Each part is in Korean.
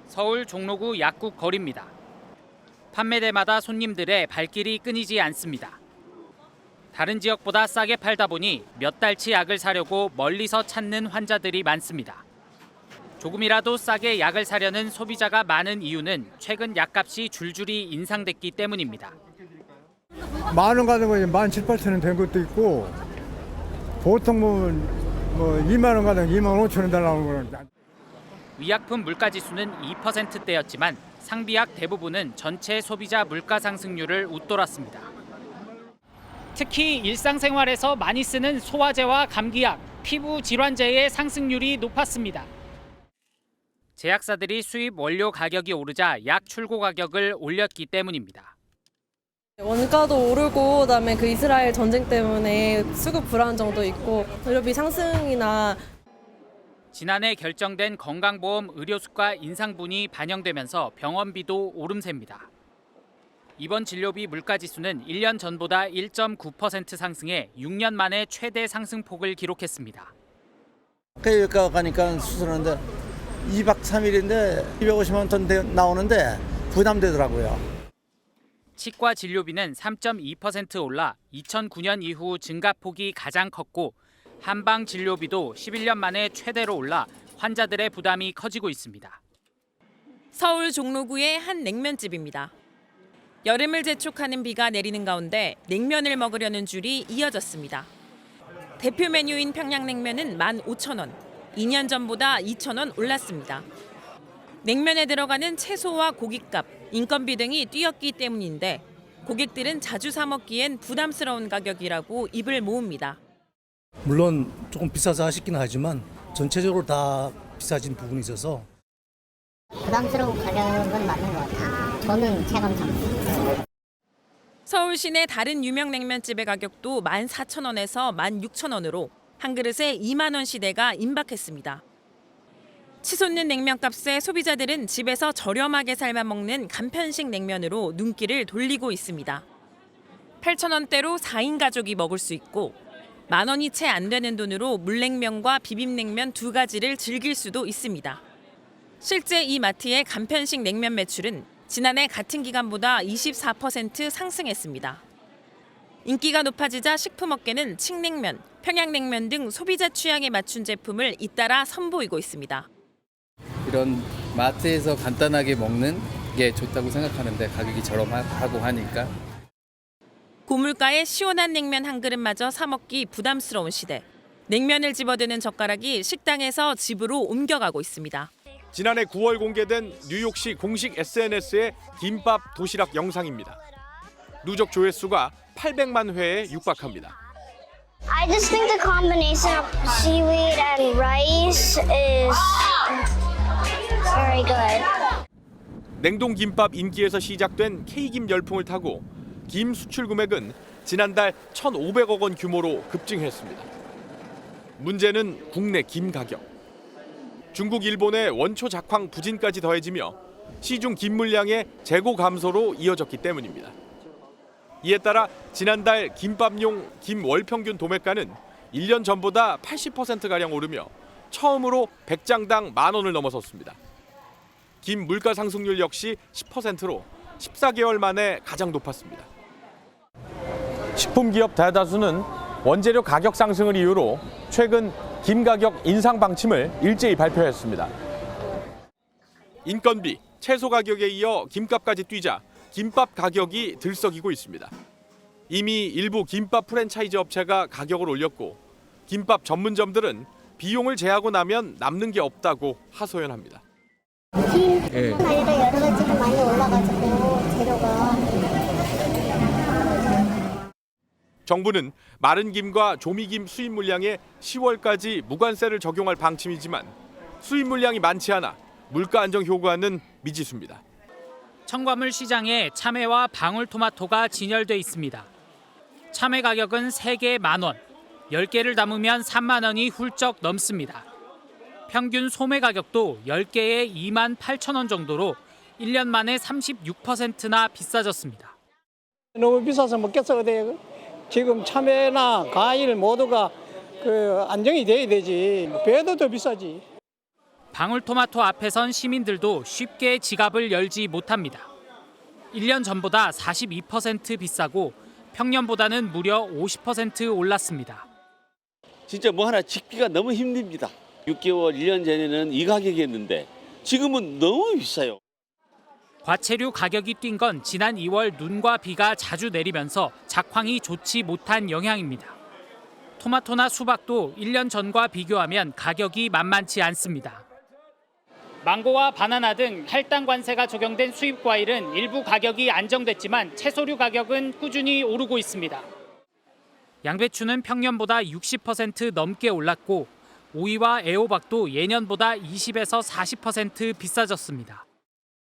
서울 종로구 약국 거리입니다. 판매대마다 손님들의 발길이 끊이지 않습니다. 다른 지역보다 싸게 팔다 보니 몇 달치 약을 사려고 멀리서 찾는 환자들이 많습니다. 조금이라도 싸게 약을 사려는 소비자가 많은 이유는 최근 약값이 줄줄이 인상됐기 때문입니다. 10,000원 가는 거 17,000원 된 것도 있고 보통 뭐 2만 원 가는 25,000원 달라는 거는. 위약품 물가지수는 2%대였지만 상비약 대부분은 전체 소비자 물가 상승률을 웃돌았습니다. 특히 일상생활에서 많이 쓰는 소화제와 감기약, 피부 질환제의 상승률이 높았습니다. 제약사들이 수입 원료 가격이 오르자 약 출고 가격을 올렸기 때문입니다. 원가도 오르고 그다음에 그 이스라엘 전쟁 때문에 수급 불안정도 있고 의료비 상승이나 지난해 결정된 건강보험 의료수가 인상분이 반영되면서 병원비도 오름세입니다. 이번 진료비 물가지수는 1년 전보다 1.9% 상승해 6년 만에 최대 상승폭을 기록했습니다. 여기가 가니까 수술하는데 2박 3일인데 250만 원 나오는데 부담되더라고요. 치과 진료비는 3.2% 올라 2009년 이후 증가폭이 가장 컸고 한방 진료비도 11년 만에 최대로 올라 환자들의 부담이 커지고 있습니다. 서울 종로구의 한 냉면집입니다. 여름을 재촉하는 비가 내리는 가운데 냉면을 먹으려는 줄이 이어졌습니다. 대표 메뉴인 평양냉면은 15,000원, 2년 전보다 2,000원 올랐습니다. 냉면에 들어가는 채소와 고깃값, 인건비 등이 뛰었기 때문인데 고객들은 자주 사 먹기엔 부담스러운 가격이라고 입을 모읍니다. 물론 조금 비싸서 하시긴 하지만 전체적으로 다 비싸진 부분이 있어서 부담스러운 가격은 맞는 것 같아요. 저는 체감상. 서울 시내 다른 유명 냉면집의 가격도 14,000원에서 16,000원으로 한 그릇에 2만 원 시대가 임박했습니다. 치솟는 냉면값에 소비자들은 집에서 저렴하게 삶아 먹는 간편식 냉면으로 눈길을 돌리고 있습니다. 8,000원대로 4인 가족이 먹을 수 있고 10,000원이 채 안 되는 돈으로 물냉면과 비빔냉면 두 가지를 즐길 수도 있습니다. 실제 이 마트의 간편식 냉면 매출은 지난해 같은 기간보다 24% 상승했습니다. 인기가 높아지자 식품업계는 칡냉면, 평양냉면 등 소비자 취향에 맞춘 제품을 잇따라 선보이고 있습니다. 이런 마트에서 간단하게 먹는 게 좋다고 생각하는데 가격이 저렴하고 하니까. 고물가에 시원한 냉면 한 그릇마저 사 먹기 부담스러운 시대. 냉면을 집어드는 젓가락이 식당에서 집으로 옮겨가고 있습니다. 지난해 9월 공개된 뉴욕시 공식 SNS의 김밥 도시락 영상입니다. 누적 조회수가 800만 회에 육박합니다. I just think the combination of seaweed and rice is very good. 냉동 김밥 인기에서 시작된 K김 열풍을 타고 김 수출 금액은 지난달 1,500억 원 규모로 급증했습니다. 문제는 국내 김 가격. 중국, 일본의 원초 작황 부진까지 더해지며 시중 김 물량의 재고 감소로 이어졌기 때문입니다. 이에 따라 지난달 김밥용 김 월평균 도매가는 1년 전보다 80%가량 오르며 처음으로 100장당 10,000원을 넘어섰습니다. 김 물가 상승률 역시 10%로 14개월 만에 가장 높았습니다. 식품기업 대다수는 원재료 가격 상승을 이유로 최근 김 가격 인상 방침을 일제히 발표했습니다. 인건비, 채소 가격에 이어 김값까지 뛰자 김밥 가격이 들썩이고 있습니다. 이미 일부 김밥 프랜차이즈 업체가 가격을 올렸고 김밥 전문점들은 비용을 제하고 나면 남는 게 없다고 하소연합니다. 김뿐만 아니라 여러 가지가 많이 올라가지고 재료가. 정부는 마른 김과 조미김 수입 물량에 10월까지 무관세를 적용할 방침이지만 수입 물량이 많지 않아 물가 안정 효과는 미지수입니다. 첨가물 시장에 참외와 방울토마토가 진열돼 있습니다. 참외 가격은 3개에 10,000원, 10개를 담으면 3만 원이 훌쩍 넘습니다. 평균 소매 가격도 10개에 28,000원 정도로 1년 만에 36%나 비싸졌습니다. 너무 비싸서 먹겠어. 지금 참외나 과일 모두가 안정이 돼야 되지. 배도 더 비싸지. 방울토마토 앞에선 시민들도 쉽게 지갑을 열지 못합니다. 1년 전보다 42% 비싸고 평년보다는 무려 50% 올랐습니다. 진짜 뭐 하나 짓기가 너무 힘듭니다. 6개월, 1년 전에는 이 가격이었는데 지금은 너무 비싸요. 과채류 가격이 뛴 건 지난 2월 눈과 비가 자주 내리면서 작황이 좋지 못한 영향입니다. 토마토나 수박도 1년 전과 비교하면 가격이 만만치 않습니다. 망고와 바나나 등 할당 관세가 적용된 수입 과일은 일부 가격이 안정됐지만 채소류 가격은 꾸준히 오르고 있습니다. 양배추는 평년보다 60% 넘게 올랐고 오이와 애호박도 예년보다 20에서 40% 비싸졌습니다.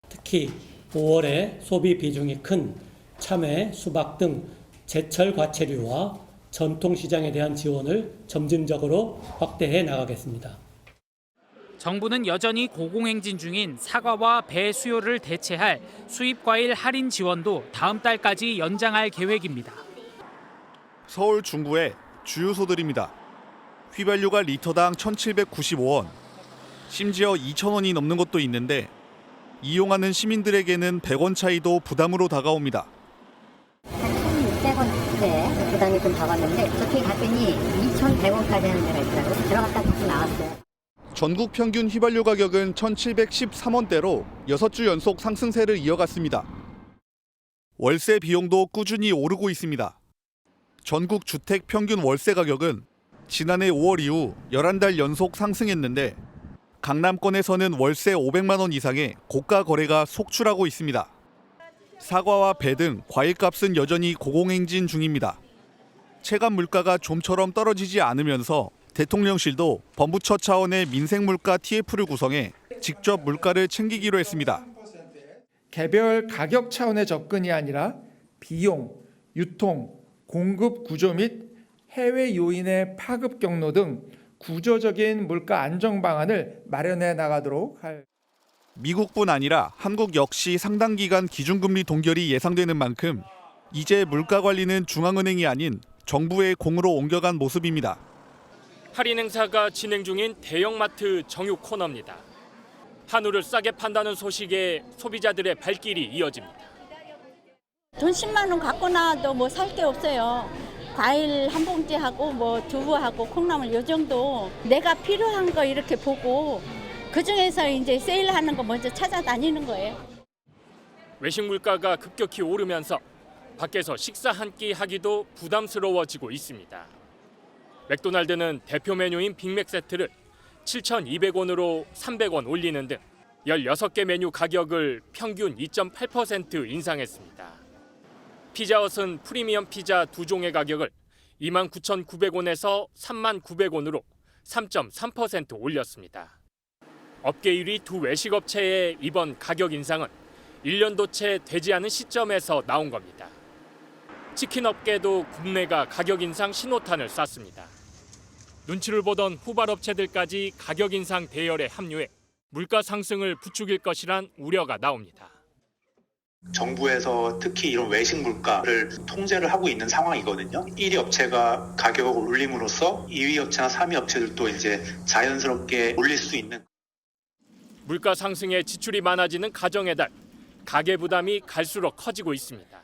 특히 5월에 소비 비중이 큰 참외, 수박 등 제철 과채류와 전통시장에 대한 지원을 점진적으로 확대해 나가겠습니다. 정부는 여전히 고공행진 중인 사과와 배 수요를 대체할 수입과일 할인 지원도 다음 달까지 연장할 계획입니다. 서울 중구의 주유소들입니다. 휘발유가 리터당 1,795원, 심지어 2,000원이 넘는 곳도 있는데 이용하는 시민들에게는 100원 차이도 부담으로 다가옵니다. 한 1,600원대 부담이 좀 적었는데 저쪽에 갔더니 2,100원까지 하는 데가 있더라고요. 들어갔다 다시 나왔어요. 전국 평균 휘발유 가격은 1,713원대로 6주 연속 상승세를 이어갔습니다. 월세 비용도 꾸준히 오르고 있습니다. 전국 주택 평균 월세 가격은 지난해 5월 이후 11달 연속 상승했는데 강남권에서는 월세 500만 원 이상의 고가 거래가 속출하고 있습니다. 사과와 배 등 과일값은 여전히 고공행진 중입니다. 체감 물가가 좀처럼 떨어지지 않으면서 대통령실도 범부처 차원의 민생물가 TF를 구성해 직접 물가를 챙기기로 했습니다. 개별 가격 차원의 접근이 아니라 비용, 유통, 공급 구조 및 해외 요인의 파급 경로 등 구조적인 물가 안정 방안을 마련해 나가도록 할. 미국뿐 아니라 한국 역시 상당 기간 기준금리 동결이 예상되는 만큼 이제 물가 관리는 중앙은행이 아닌 정부의 공으로 옮겨간 모습입니다. 할인 행사가 진행 중인 대형마트 정육 코너입니다. 한우를 싸게 판다는 소식에 소비자들의 발길이 이어집니다. 돈 10만 원 갖고 나와도 뭐 살 게 없어요. 과일 한 봉지하고 뭐 두부하고 콩나물 요 정도 내가 필요한 거 이렇게 보고 그중에서 이제 세일하는 거 먼저 찾아다니는 거예요. 외식 물가가 급격히 오르면서 밖에서 식사 한 끼 하기도 부담스러워지고 있습니다. 맥도날드는 대표 메뉴인 빅맥 세트를 7,200원으로 300원 올리는 등 16개 메뉴 가격을 평균 2.8% 인상했습니다. 피자헛은 프리미엄 피자 2종의 가격을 29,900원에서 39,900원으로 3.3% 올렸습니다. 업계 1위 두 외식업체의 이번 가격 인상은 1년도 채 되지 않은 시점에서 나온 겁니다. 치킨 업계도 국내가 가격 인상 신호탄을 쐈습니다. 눈치를 보던 후발업체들까지 가격 인상 대열에 합류해 물가 상승을 부추길 것이란 우려가 나옵니다. 정부에서 특히 이런 외식 물가를 통제를 하고 있는 상황이거든요. 1위 업체가 가격을 올림으로써 2위 업체나 3위 업체들도 이제 자연스럽게 올릴 수 있는. 물가 상승에 지출이 많아지는 가정의 달, 가계 부담이 갈수록 커지고 있습니다.